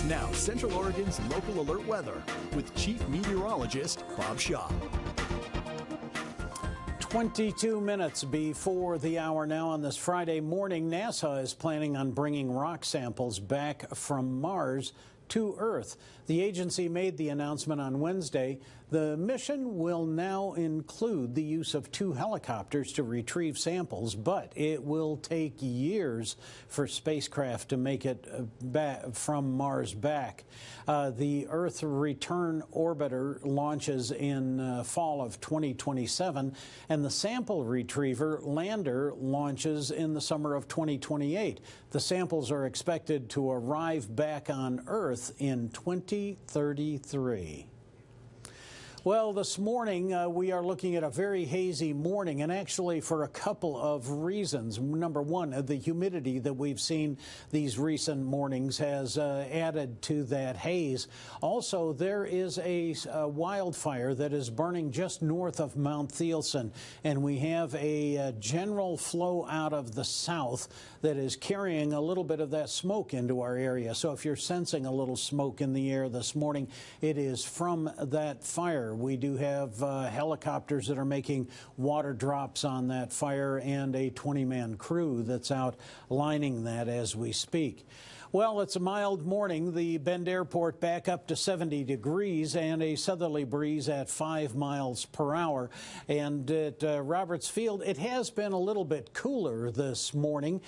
Now, Central Oregon's local alert weather with Chief Meteorologist Bob Shaw. 22 minutes before the hour now on this Friday morning, NASA is planning on bringing rock samples back from Mars to Earth. The agency made the announcement on Wednesday. The mission will now include the use of 2 helicopters to retrieve samples, but it will take years for spacecraft to make it back from Mars back. The Earth Return Orbiter launches in fall of 2027, and the Sample Retriever lander launches in the summer of 2028. The samples are expected to arrive back on Earth in 2033. Well, this morning we are looking at a very hazy morning, and actually for a couple of reasons. Number one, the humidity that we've seen these recent mornings has added to that haze. Also, there is a wildfire that is burning just north of Mount Thielsen, and we have a general flow out of the south that is carrying a little bit of that smoke into our area. So if you're sensing a little smoke in the air this morning, it is from that fire. We do have helicopters that are making water drops on that fire and a 20-man crew that's out lining that as we speak. Well, it's a mild morning. The Bend Airport back up to 70 degrees and a southerly breeze at 5 miles per hour. And at Roberts Field, it has been a little bit cooler this morning.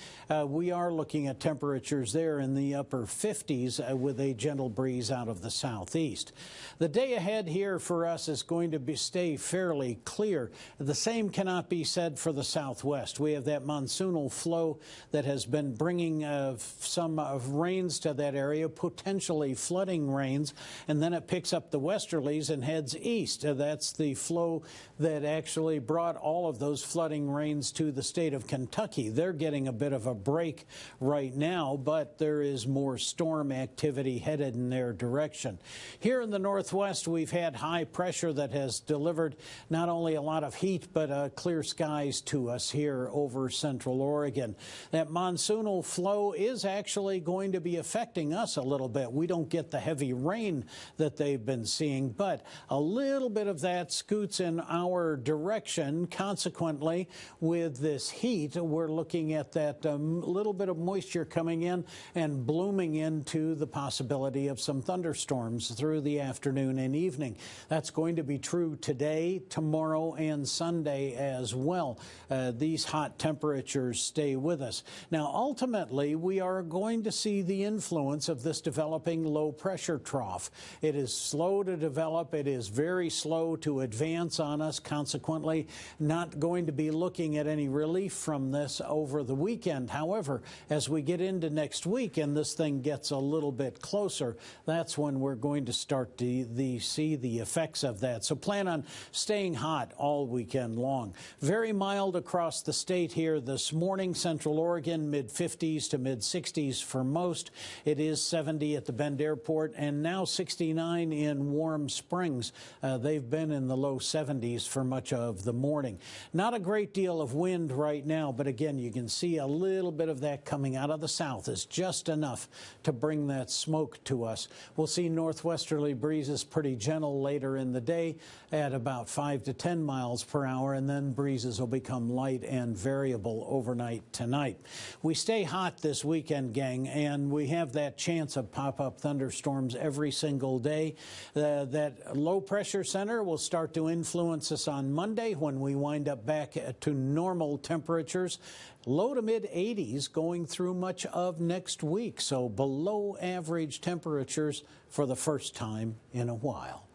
We are looking at temperatures there in the upper 50s with a gentle breeze out of the southeast. The day ahead here for us is going to stay fairly clear. The same cannot be said for the southwest. We have that monsoonal flow that has been bringing some rains to that area, potentially flooding rains, and then it picks up the westerlies and heads east. That's the flow that actually brought all of those flooding rains to the state of Kentucky. They're getting a bit of a break right now, but there is more storm activity headed in their direction. Here in the northwest, we've had high pressure that has delivered not only a lot of heat, but clear skies to us here over central Oregon. That monsoonal flow is actually going to be affecting us a little bit. We don't get the heavy rain that they've been seeing, but a little bit of that scoots in our direction. Consequently, with this heat, we're looking at that little bit of moisture coming in and blooming into the possibility of some thunderstorms through the afternoon and evening. That's going to be true today, tomorrow, and Sunday as well. These hot temperatures stay with us. Now, ultimately, we are going to see the influence of this developing low pressure trough. It is slow to develop. It is very slow to advance on us. Consequently, not going to be looking at any relief from this over the weekend. However, as we get into next week and this thing gets a little bit closer, that's when we're going to start to see the effects of that. So plan on staying hot all weekend long. Very mild across the state here this morning. Central Oregon, mid-50s to mid-60s for most. It is 70 at the Bend Airport and now 69 in Warm Springs. They've been in the low 70s for much of the morning. Not a great deal of wind right now, but again, you can see a little bit of that coming out of the south is just enough to bring that smoke to us. We'll see northwesterly breezes pretty gentle later in the day at about 5 to 10 miles per hour, and then breezes will become light and variable overnight tonight. We stay hot this weekend, gang, and we have that chance of pop-up thunderstorms every single day. That low pressure center will start to influence us on Monday when we wind up back to normal temperatures. Low to mid 80s going through much of next week, so below average temperatures for the first time in a while.